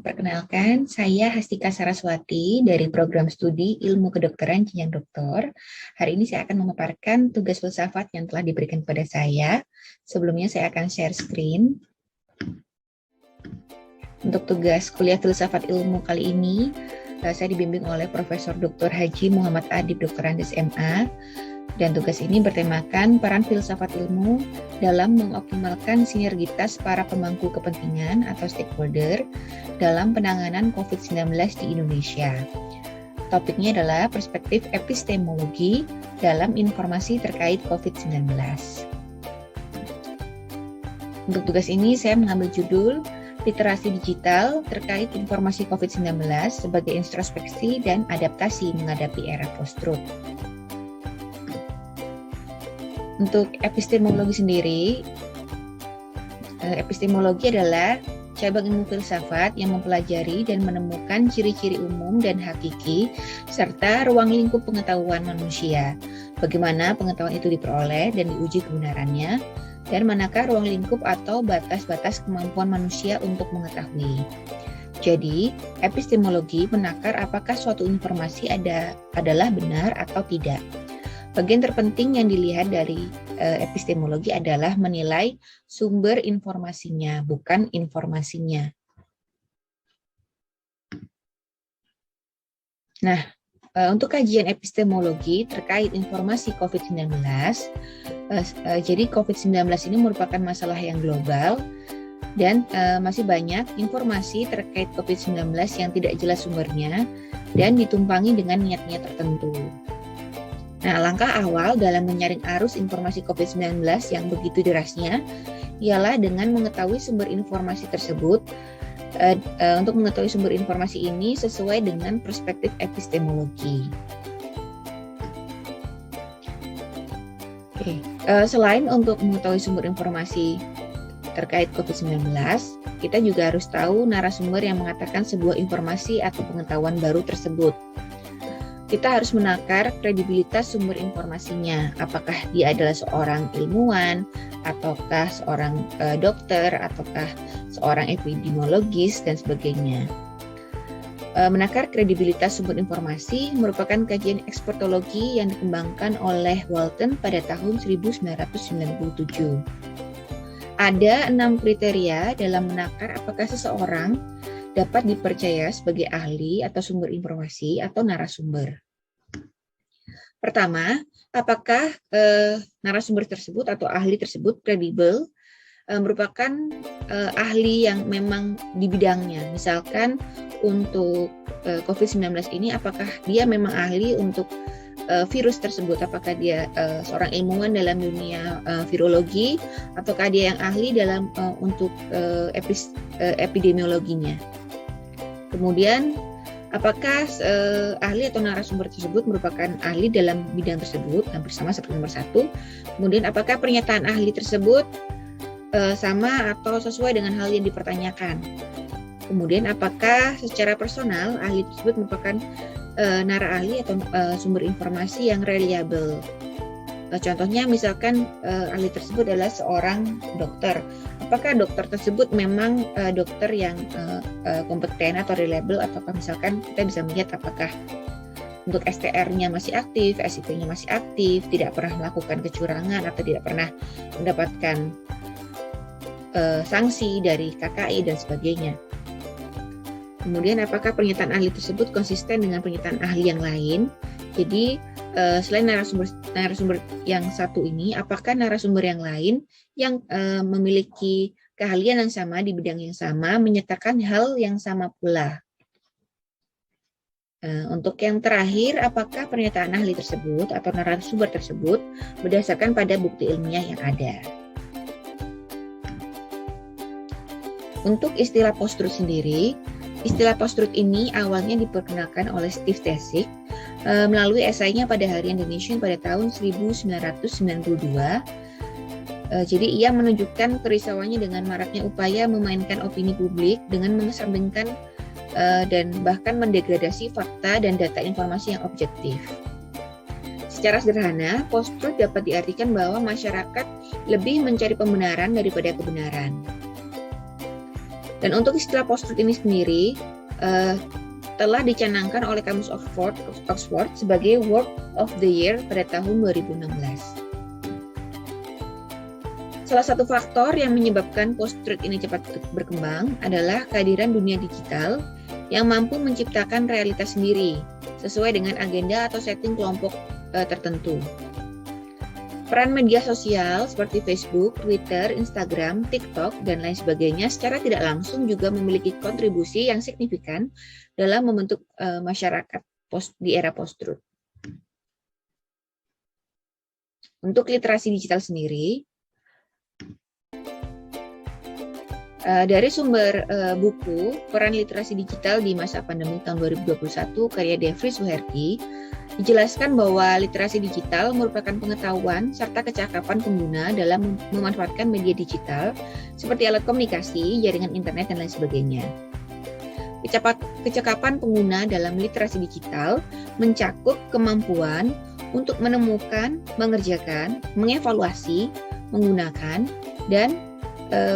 Perkenalkan, saya Hastika Saraswati dari program studi Ilmu Kedokteran Jenjang Doktor. Hari ini saya akan memaparkan tugas filsafat yang telah diberikan kepada saya. Sebelumnya saya akan share screen. Untuk tugas kuliah filsafat ilmu kali ini, saya dibimbing oleh Profesor Dr. Haji Muhammad Adib Dr. Andes MA. Dan tugas ini bertemakan peran filsafat ilmu dalam mengoptimalkan sinergitas para pemangku kepentingan atau stakeholder dalam penanganan COVID-19 di Indonesia. Topiknya adalah perspektif epistemologi dalam informasi terkait COVID-19. Untuk tugas ini saya mengambil judul Literasi Digital terkait informasi COVID-19 sebagai introspeksi dan adaptasi menghadapi era post-truth. Untuk epistemologi sendiri, epistemologi adalah cabang ilmu filsafat yang mempelajari dan menemukan ciri-ciri umum dan hakiki serta ruang lingkup pengetahuan manusia. Bagaimana pengetahuan itu diperoleh dan diuji kebenarannya, dan manakah ruang lingkup atau batas-batas kemampuan manusia untuk mengetahui. Jadi, epistemologi menakar apakah suatu informasi adalah benar atau tidak. Bagian terpenting yang dilihat dari epistemologi adalah menilai sumber informasinya, bukan informasinya. Nah, untuk kajian epistemologi terkait informasi COVID-19, jadi COVID-19 ini merupakan masalah yang global dan masih banyak informasi terkait COVID-19 yang tidak jelas sumbernya dan ditumpangi dengan niat-niat tertentu. Nah, langkah awal dalam menyaring arus informasi COVID-19 yang begitu derasnya ialah dengan mengetahui sumber informasi tersebut. Untuk mengetahui sumber informasi ini sesuai dengan perspektif epistemologi. Selain untuk mengetahui sumber informasi terkait COVID-19, kita juga harus tahu narasumber yang mengatakan sebuah informasi atau pengetahuan baru tersebut. Kita harus menakar kredibilitas sumber informasinya, apakah dia adalah seorang ilmuwan, ataukah seorang dokter, ataukah seorang epidemiologis, dan sebagainya. Menakar kredibilitas sumber informasi merupakan kajian ekspertologi yang dikembangkan oleh Walton pada tahun 1997. Ada 6 kriteria dalam menakar apakah seseorang dapat dipercaya sebagai ahli atau sumber informasi atau narasumber. Pertama, apakah narasumber tersebut atau ahli tersebut kredibel, merupakan ahli yang memang di bidangnya. Misalkan untuk COVID-19 ini, apakah dia memang ahli untuk virus tersebut, apakah dia seorang ilmuwan dalam dunia virologi, ataukah dia yang ahli dalam untuk epidemiologinya. Kemudian, apakah ahli atau narasumber tersebut merupakan ahli dalam bidang tersebut, hampir sama seperti nomor 1. Kemudian, apakah pernyataan ahli tersebut sama atau sesuai dengan hal yang dipertanyakan. Kemudian, apakah secara personal ahli tersebut merupakan nara ahli atau sumber informasi yang reliable. Contohnya misalkan ahli tersebut adalah seorang dokter. Apakah dokter tersebut memang dokter yang kompeten atau reliable, ataukah misalkan kita bisa melihat apakah untuk STR-nya masih aktif, SIP-nya masih aktif, tidak pernah melakukan kecurangan atau tidak pernah mendapatkan sanksi dari KKI dan sebagainya. Kemudian apakah pernyataan ahli tersebut konsisten dengan pernyataan ahli yang lain. Jadi selain narasumber yang satu ini, apakah narasumber yang lain yang memiliki keahlian yang sama di bidang yang sama menyatakan hal yang sama pula. Untuk yang terakhir, apakah pernyataan ahli tersebut atau narasumber tersebut berdasarkan pada bukti ilmiah yang ada. Untuk istilah post-truth sendiri, istilah post-truth ini awalnya diperkenalkan oleh Steve Tesich melalui esainya pada Harian The Nation pada tahun 1992. Jadi ia menunjukkan kerisauannya dengan maraknya upaya memainkan opini publik dengan mengesampingkan dan bahkan mendegradasi fakta dan data informasi yang objektif. Secara sederhana, post-truth dapat diartikan bahwa masyarakat lebih mencari pembenaran daripada kebenaran. Dan untuk istilah post-truth ini sendiri telah dicanangkan oleh Kamus Oxford sebagai Word of the Year pada tahun 2016. Salah satu faktor yang menyebabkan post-truth ini cepat berkembang adalah kehadiran dunia digital yang mampu menciptakan realitas sendiri sesuai dengan agenda atau setting kelompok tertentu. Peran media sosial seperti Facebook, Twitter, Instagram, TikTok, dan lain sebagainya secara tidak langsung juga memiliki kontribusi yang signifikan dalam membentuk masyarakat di era post-truth. Untuk literasi digital sendiri, dari sumber buku Peran Literasi Digital di Masa Pandemi tahun 2021 karya Devri Suherti, dijelaskan bahwa literasi digital merupakan pengetahuan serta kecakapan pengguna dalam memanfaatkan media digital seperti alat komunikasi, jaringan internet, dan lain sebagainya. Kecakapan pengguna dalam literasi digital mencakup kemampuan untuk menemukan, mengerjakan, mengevaluasi, menggunakan, dan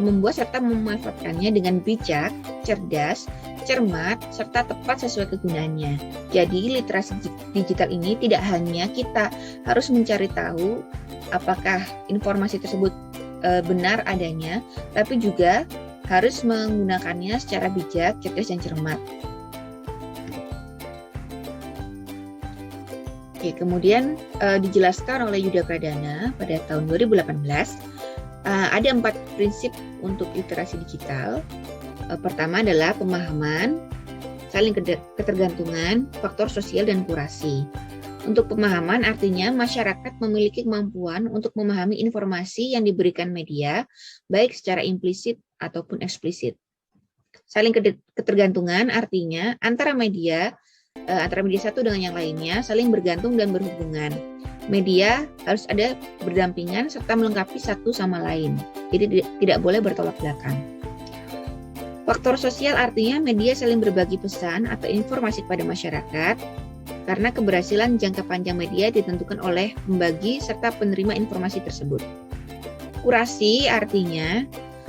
membuat serta memanfaatkannya dengan bijak, cerdas, cermat, serta tepat sesuai kegunaannya. Jadi literasi digital ini tidak hanya kita harus mencari tahu apakah informasi tersebut benar adanya, tapi juga harus menggunakannya secara bijak, cerdas, dan cermat. Oke, kemudian dijelaskan oleh Yuda Pradana pada tahun 2018, ada 4 prinsip untuk literasi digital. Pertama adalah pemahaman, saling ketergantungan, faktor sosial, dan kurasi. Untuk pemahaman artinya masyarakat memiliki kemampuan untuk memahami informasi yang diberikan media, baik secara implisit ataupun eksplisit. Saling ketergantungan artinya antara media satu dengan yang lainnya saling bergantung dan berhubungan. Media harus ada berdampingan serta melengkapi satu sama lain, jadi tidak boleh bertolak belakang. Faktor sosial artinya media saling berbagi pesan atau informasi kepada masyarakat, karena keberhasilan jangka panjang media ditentukan oleh pembagi serta penerima informasi tersebut. Kurasi artinya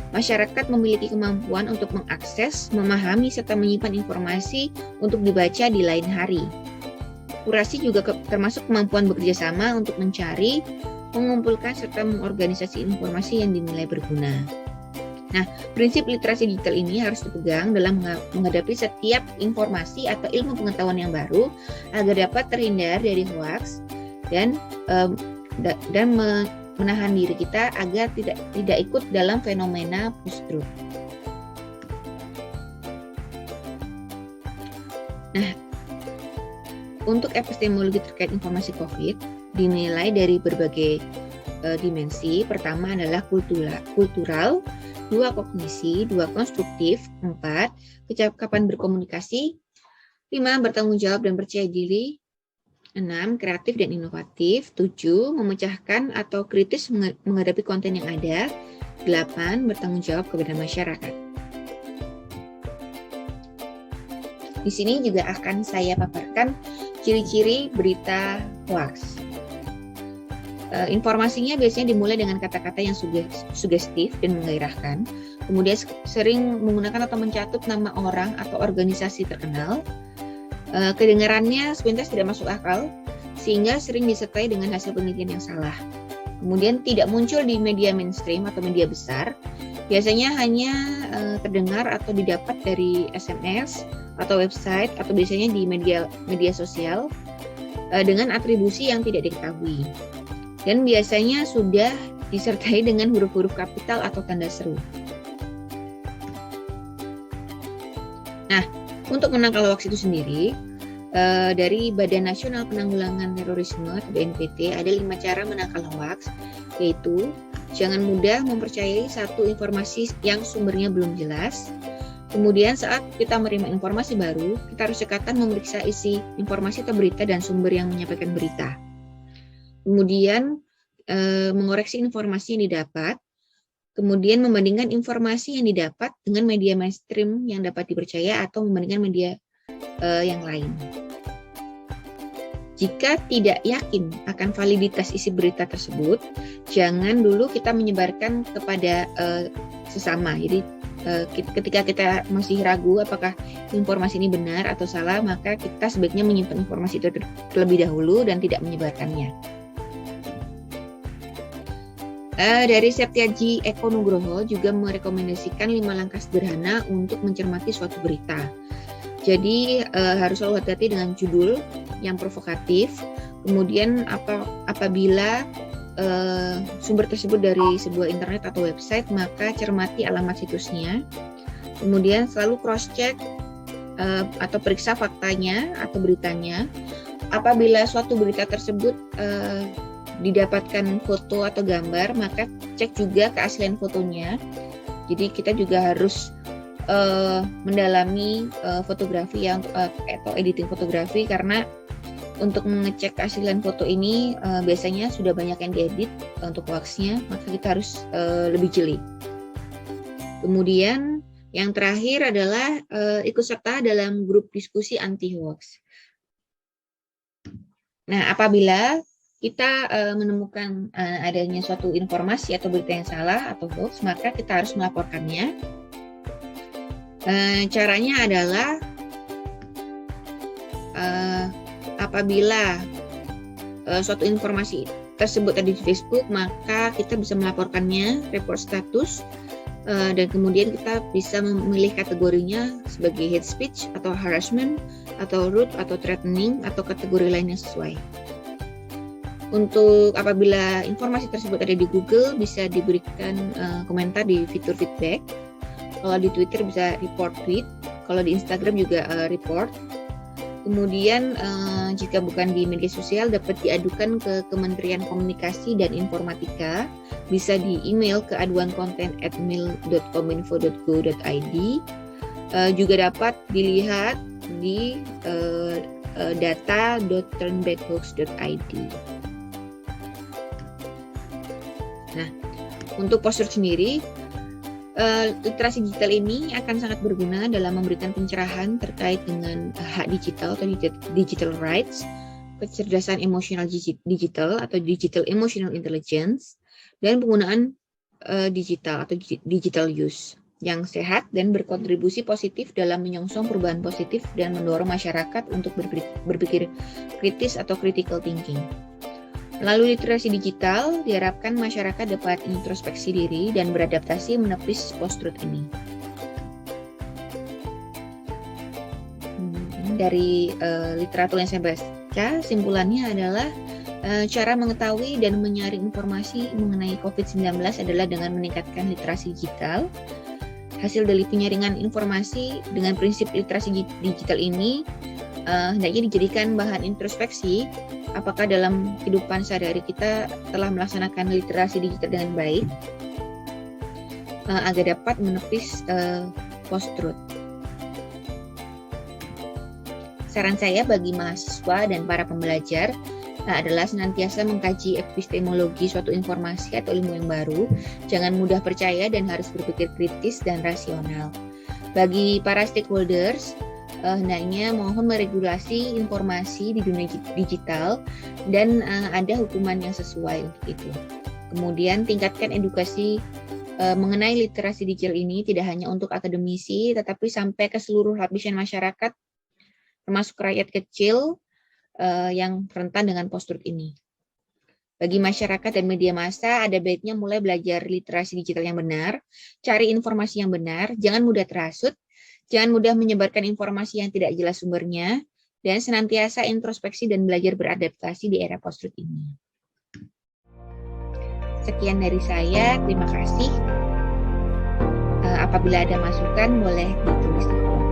masyarakat memiliki kemampuan untuk mengakses, memahami, serta menyimpan informasi untuk dibaca di lain hari. Kurasi juga termasuk kemampuan bekerja sama untuk mencari, mengumpulkan, serta mengorganisasi informasi yang dinilai berguna. Nah, prinsip literasi digital ini harus dipegang dalam menghadapi setiap informasi atau ilmu pengetahuan yang baru agar dapat terhindar dari hoaks dan menahan diri kita agar tidak ikut dalam fenomena post-truth. Nah, untuk epistemologi terkait informasi COVID dinilai dari berbagai dimensi. Pertama adalah kultural, 2 kognisi, 2 konstruktif, 4 kecakapan berkomunikasi, 5 bertanggung jawab dan percaya diri, 6 kreatif dan inovatif, 7 memecahkan atau kritis menghadapi konten yang ada, 8 bertanggung jawab kepada masyarakat. Di sini juga akan saya paparkan ciri-ciri berita hoax. Informasinya biasanya dimulai dengan kata-kata yang sugestif dan menggairahkan, kemudian sering menggunakan atau mencatut nama orang atau organisasi terkenal. Kedengarannya sepintas tidak masuk akal, sehingga sering disertai dengan hasil penelitian yang salah. Kemudian tidak muncul di media mainstream atau media besar, biasanya hanya terdengar atau didapat dari SMS atau website atau biasanya di media sosial dengan atribusi yang tidak diketahui. Dan biasanya sudah disertai dengan huruf-huruf kapital atau tanda seru. Nah, untuk menangkal hoax itu sendiri, dari Badan Nasional Penanggulangan Terorisme atau BNPT ada 5 cara menangkal hoax, yaitu jangan mudah mempercayai satu informasi yang sumbernya belum jelas. Kemudian saat kita menerima informasi baru, kita harus cekatan memeriksa isi informasi atau berita dan sumber yang menyampaikan berita. Kemudian mengoreksi informasi yang didapat, kemudian membandingkan informasi yang didapat dengan media mainstream yang dapat dipercaya atau membandingkan media yang lain. Jika tidak yakin akan validitas isi berita tersebut, jangan dulu kita menyebarkan kepada sesama. Jadi ketika kita masih ragu apakah informasi ini benar atau salah, maka kita sebaiknya menyimpan informasi itu terlebih dahulu dan tidak menyebarkannya. Dari Septiaji Eko Nugroho juga merekomendasikan 5 langkah sederhana untuk mencermati suatu berita. Jadi harus selalu hati-hati dengan judul yang provokatif. Kemudian apabila sumber tersebut dari sebuah internet atau website, maka cermati alamat situsnya. Kemudian selalu cross-check atau periksa faktanya atau beritanya. Apabila suatu berita tersebut didapatkan foto atau gambar, maka cek juga keaslian fotonya. Jadi kita juga harus mendalami fotografi atau editing fotografi, karena untuk mengecek keaslian foto ini biasanya sudah banyak yang diedit untuk hoaxnya, maka kita harus lebih jeli. Kemudian yang terakhir adalah ikut serta dalam grup diskusi anti hoax. Nah, apabila kita menemukan adanya suatu informasi atau berita yang salah atau hoax, maka kita harus melaporkannya. Caranya adalah apabila suatu informasi tersebut ada di Facebook, maka kita bisa melaporkannya, report status, dan kemudian kita bisa memilih kategorinya sebagai hate speech atau harassment atau rude atau threatening atau kategori lain yang sesuai. Untuk apabila informasi tersebut ada di Google, bisa diberikan komentar di fitur feedback. Kalau di Twitter bisa report tweet. Kalau di Instagram juga report. Kemudian jika bukan di media sosial, dapat diadukan ke Kementerian Komunikasi dan Informatika. Bisa di email ke aduankonten@mil.kominfo.go.id. Juga dapat dilihat di data.turnbackhoax.id. Nah, untuk postur sendiri, literasi digital ini akan sangat berguna dalam memberikan pencerahan terkait dengan hak digital atau digital rights, kecerdasan emosional digital atau digital emotional intelligence, dan penggunaan digital atau digital use yang sehat dan berkontribusi positif dalam menyongsong perubahan positif dan mendorong masyarakat untuk berpikir kritis atau critical thinking. Melalui literasi digital, diharapkan masyarakat dapat introspeksi diri dan beradaptasi menepis post-truth ini. Dari literatur yang saya baca, simpulannya adalah cara mengetahui dan menyaring informasi mengenai COVID-19 adalah dengan meningkatkan literasi digital. Hasil dari penyaringan informasi dengan prinsip literasi digital ini hendaknya dijadikan bahan introspeksi apakah dalam kehidupan sehari-hari kita telah melaksanakan literasi digital dengan baik agar dapat menepis post-truth. Saran saya bagi mahasiswa dan para pembelajar adalah senantiasa mengkaji epistemologi suatu informasi atau ilmu yang baru. Jangan mudah percaya dan harus berpikir kritis dan rasional. Bagi para stakeholders, hendaknya mohon meregulasi informasi di dunia digital dan ada hukuman yang sesuai untuk itu. Kemudian tingkatkan edukasi mengenai literasi digital ini tidak hanya untuk akademisi, tetapi sampai ke seluruh lapisan masyarakat, termasuk rakyat kecil yang rentan dengan post-truth ini. Bagi masyarakat dan media massa, ada baiknya mulai belajar literasi digital yang benar, cari informasi yang benar, jangan mudah terhasut, jangan mudah menyebarkan informasi yang tidak jelas sumbernya, dan senantiasa introspeksi dan belajar beradaptasi di era post-truth ini. Sekian dari saya, terima kasih. Apabila ada masukan, boleh ditulis di kolom